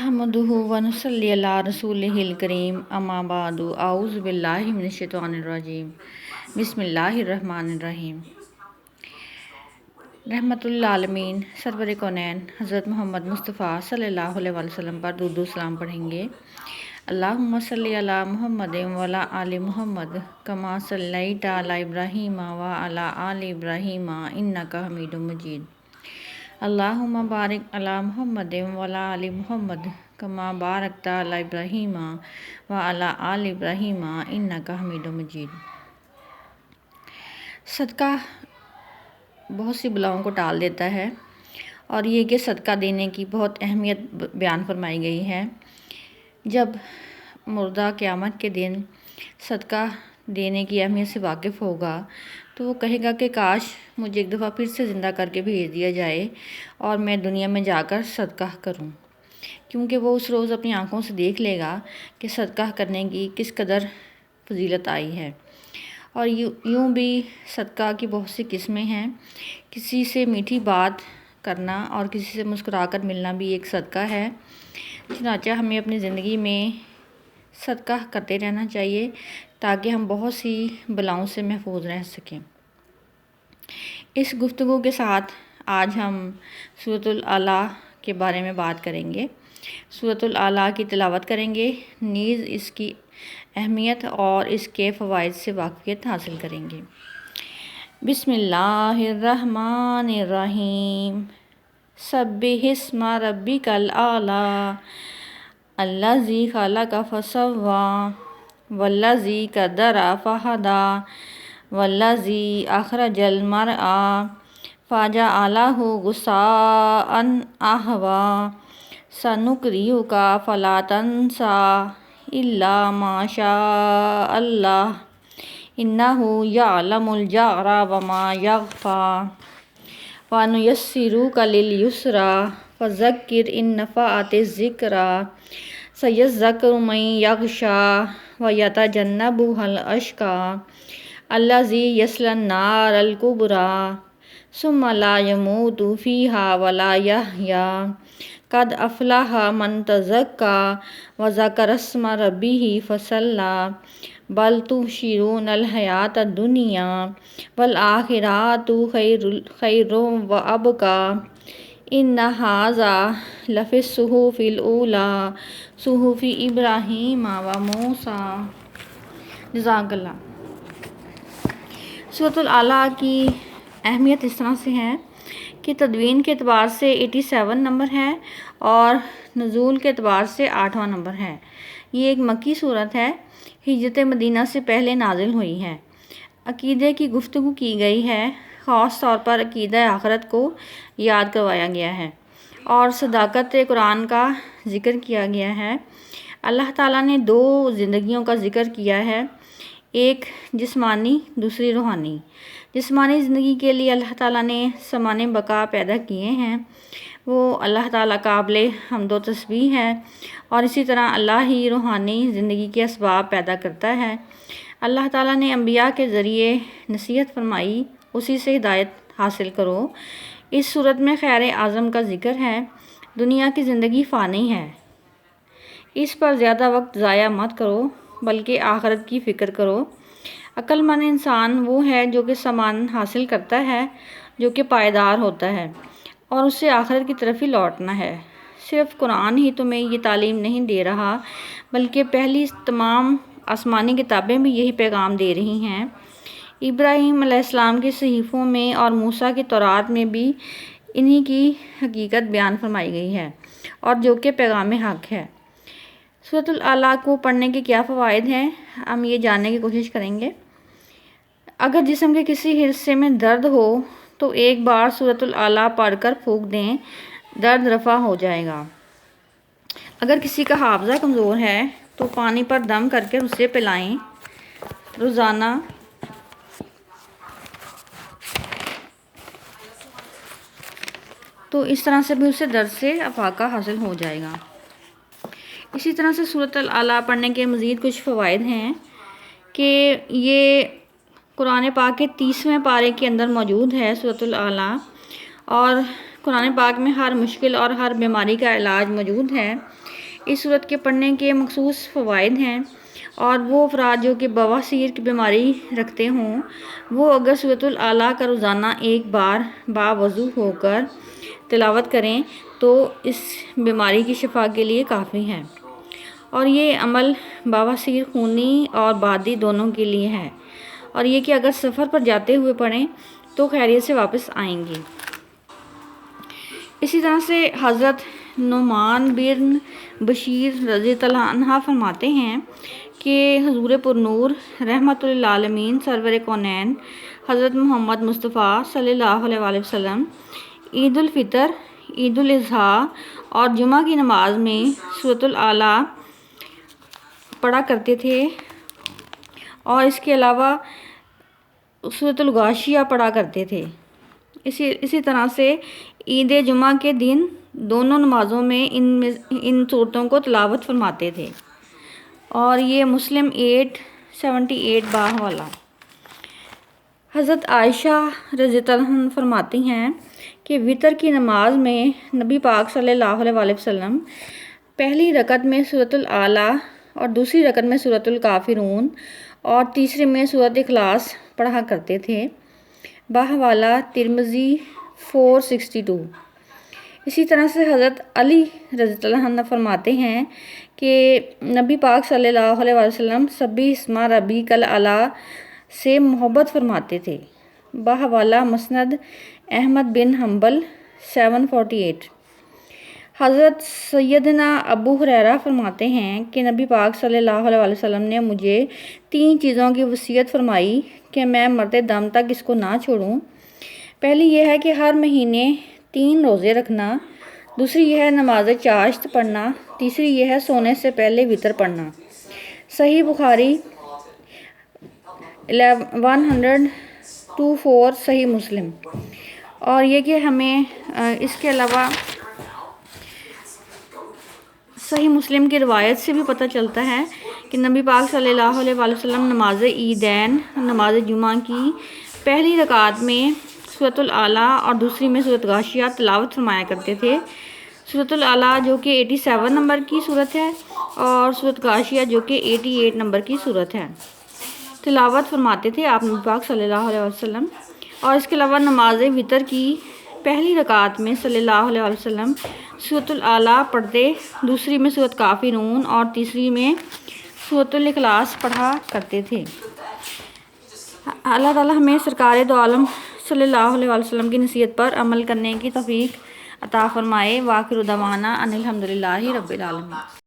نحمدہ ونصلی علی رسولہ الکریم اما بعد اعوذ باللہ من الشیطان الرجیم بسم اللہ الرحمن الرحیم۔ رحمت للعالمین سرور کونین حضرت محمد مصطفیٰ صلی اللہ علیہ وسلم پر درود و سلام پڑھیں گے۔ اللہم صلی علی محمد وعلی آل محمد کما صلیت علی ابراہیم وعلی آل ابراہیم انک حمید مجید۔ اللہم بارک علی محمد وعلی آل محمد کما بارکت علی ابراہیم وعلی آل ابراہیم انک حمید مجید۔ صدقہ بہت سی بلاؤں کو ٹال دیتا ہے، اور یہ کہ صدقہ دینے کی بہت اہمیت بیان فرمائی گئی ہے۔ جب مردہ قیامت کے دن صدقہ دینے کی اہمیت سے واقف ہوگا تو وہ کہے گا کہ کاش مجھے ایک دفعہ پھر سے زندہ کر کے بھیج دیا جائے اور میں دنیا میں جا کر صدقہ کروں، کیونکہ وہ اس روز اپنی آنکھوں سے دیکھ لے گا کہ صدقہ کرنے کی کس قدر فضیلت آئی ہے۔ اور یوں بھی صدقہ کی بہت سی قسمیں ہیں۔ کسی سے میٹھی بات کرنا اور کسی سے مسکرا کر ملنا بھی ایک صدقہ ہے۔ چنانچہ ہمیں اپنی زندگی میں صدقہ کرتے رہنا چاہیے تاکہ ہم بہت سی بلاؤں سے محفوظ رہ سکیں۔ اس گفتگو کے ساتھ آج ہم سورۃ الاعلیٰ کے بارے میں بات کریں گے۔ سورۃ الاعلیٰ کی تلاوت کریں گے، نیز اس کی اہمیت اور اس کے فوائد سے واقفیت حاصل کریں گے۔ بسم اللہ الرحمن الرحیم۔ سبح اسم ربک الاعلیٰ الذی خلق فسوی والذی قدر فہدی والذی اخرج المرعی فجعلہ غثاء احوی سنقرئک فلا تنسى الا ما شاء اللہ انہ یعلم الجہر وما یخفی ونیسرک للیسری فذکر ان نفعت الذکری سیذکر من یخشی ویتجنبها الاشقی الذی یصلی النار الکبری ثم لا یموت فیہا ولا یحیی قد افلح من تزکی وذکر اسم ربہ فصلی بل تؤثرون الحیاۃ الدنیا والآخرۃ خیر وابقی ان ھذا لفی الصحف الاولی صحف ابراہیم وموسیٰ۔ جزاک اللہ۔ سورۃ الاعلیٰ کی اہمیت اس طرح سے ہے کہ تدوین کے اعتبار سے 87 نمبر ہے اور نزول کے اعتبار سے 8واں نمبر ہے۔ یہ ایک مکی صورت ہے، ہجرت مدینہ سے پہلے نازل ہوئی ہے۔ عقیدے کی گفتگو کی گئی ہے، خاص طور پر عقیدہ آخرت کو یاد کروایا گیا ہے اور صداقت قرآن کا ذکر کیا گیا ہے۔ اللہ تعالیٰ نے دو زندگیوں کا ذکر کیا ہے، ایک جسمانی، دوسری روحانی۔ جسمانی زندگی کے لیے اللہ تعالیٰ نے سامان بقا پیدا کیے ہیں، وہ اللہ تعالیٰ قابل حمد و تسبیح ہے، اور اسی طرح اللہ ہی روحانی زندگی کے اسباب پیدا کرتا ہے۔ اللہ تعالیٰ نے انبیاء کے ذریعے نصیحت فرمائی، اسی سے ہدایت حاصل کرو۔ اس صورت میں خیر اعظم کا ذکر ہے۔ دنیا کی زندگی فانی ہے، اس پر زیادہ وقت ضائع مت کرو بلکہ آخرت کی فکر کرو۔ عقل مند انسان وہ ہے جو کہ سامان حاصل کرتا ہے جو کہ پائیدار ہوتا ہے، اور اسے آخرت کی طرف ہی لوٹنا ہے۔ صرف قرآن ہی تمہیں یہ تعلیم نہیں دے رہا بلکہ پہلی تمام آسمانی کتابیں بھی یہی پیغام دے رہی ہیں۔ ابراہیم علیہ السلام کے صحیفوں میں اور موسیٰ کی تورات میں بھی انہی کی حقیقت بیان فرمائی گئی ہے، اور جو کہ پیغام حق ہے۔ سورۃ الاعلیٰ کو پڑھنے کے کیا فوائد ہیں، ہم یہ جاننے کی کوشش کریں گے۔ اگر جسم کے کسی حصے میں درد ہو تو ایک بار سورۃ الاعلیٰ پڑھ کر پھونک دیں، درد رفع ہو جائے گا۔ اگر کسی کا حافظہ کمزور ہے تو پانی پر دم کر کے اسے پلائیں۔ روزانہ تو اس طرح سے بھی اسے درد سے افاقہ حاصل ہو جائے گا۔ اسی طرح سے سورۃ الاعلیٰ پڑھنے کے مزید کچھ فوائد ہیں کہ یہ قرآن پاک کے 30ویں پارے کے اندر موجود ہے سورۃ الاعلیٰ، اور قرآن پاک میں ہر مشکل اور ہر بیماری کا علاج موجود ہے۔ اس صورت کے پڑھنے کے مخصوص فوائد ہیں، اور وہ افراد جو کہ بواسیر کی بیماری رکھتے ہوں وہ اگر سورۃ الاعلیٰ کا روزانہ ایک بار باوضو ہو کر تلاوت کریں تو اس بیماری کی شفا کے لیے کافی ہے، اور یہ عمل بواسیر خونی اور بادی دونوں کے لیے ہے، اور یہ کہ اگر سفر پر جاتے ہوئے پڑھیں تو خیریت سے واپس آئیں گے۔ اسی طرح سے حضرت نعمان بن بشیر رضی اللہ عنہ فرماتے ہیں کہ حضور پرنور رحمۃ للعالمین سرور کونین حضرت محمد مصطفیٰ صلی اللہ علیہ وآلہ وسلم عید الفطر، عید الاضحیٰ اور جمعہ کی نماز میں سورۃ الاعلیٰ پڑھا کرتے تھے، اور اس کے علاوہ سورۃ الغاشیہ پڑھا کرتے تھے۔ اسی طرح سے عید جمعہ کے دن دونوں نمازوں میں ان صورتوں کو تلاوت فرماتے تھے، اور یہ مسلم 878 باہ. حضرت عائشہ رضی اللہ عنہا فرماتی ہیں کہ وطر کی نماز میں نبی پاک صلی اللہ علیہ وآلہ وسلم پہلی رکعت میں سورۃ الاعلیٰ اور دوسری رکعت میں سورۃ الکافرون اور تیسری میں سورۃ اخلاص پڑھا کرتے تھے۔ باہوالا ترمذی 462۔ اسی طرح سے حضرت علی رضی اللہ عنہ فرماتے ہیں کہ نبی پاک صلی اللہ علیہ وسلم سبح اسم ربک الاعلیٰ سے محبت فرماتے تھے۔ باہوالا مسند احمد بن حنبل 748۔ حضرت سیدنا ابو ہریرہ فرماتے ہیں کہ نبی پاک صلی اللہ علیہ وسلم نے مجھے 3 چیزوں کی وصیت فرمائی کہ میں مرتے دم تک اس کو نہ چھوڑوں۔ پہلی یہ ہے کہ ہر مہینے 3 روزے رکھنا، دوسری یہ ہے نماز چاشت پڑھنا، تیسری یہ ہے سونے سے پہلے وطر پڑھنا۔ صحیح بخاری 124، صحیح مسلم۔ اور یہ کہ ہمیں اس کے علاوہ صحیح مسلم کی روایت سے بھی پتہ چلتا ہے کہ نبی پاک صلی اللہ علیہ وآلہ وسلم نماز عیدین، نماز جمعہ کی پہلی رکعت میں سورۃ الاعلیٰ اور دوسری میں سورۃ غاشیہ تلاوت فرمایا کرتے تھے۔ سورۃ الاعلیٰ جو کہ 87 نمبر کی صورت ہے اور سورۃ غاشیہ جو کہ 88 نمبر کی صورت ہے، تلاوت فرماتے تھے آپ نبی پاک صلی اللہ علیہ وسلم۔ اور اس کے علاوہ نماز وطر کی پہلی رکعت میں صلی اللہ علیہ وسلم سورۃ الاعلیٰ پڑھتے، دوسری میں سورۃ کافرون اور تیسری میں سورۃ الاخلاص پڑھا کرتے تھے۔ اللہ تعالیٰ ہمیں سرکار دو عالم صلی اللہ علیہ وسلم کی نصیحت پر عمل کرنے کی توفیق عطا فرمائے۔ وآخر دعوانا ان الحمد للہ رب العالمین۔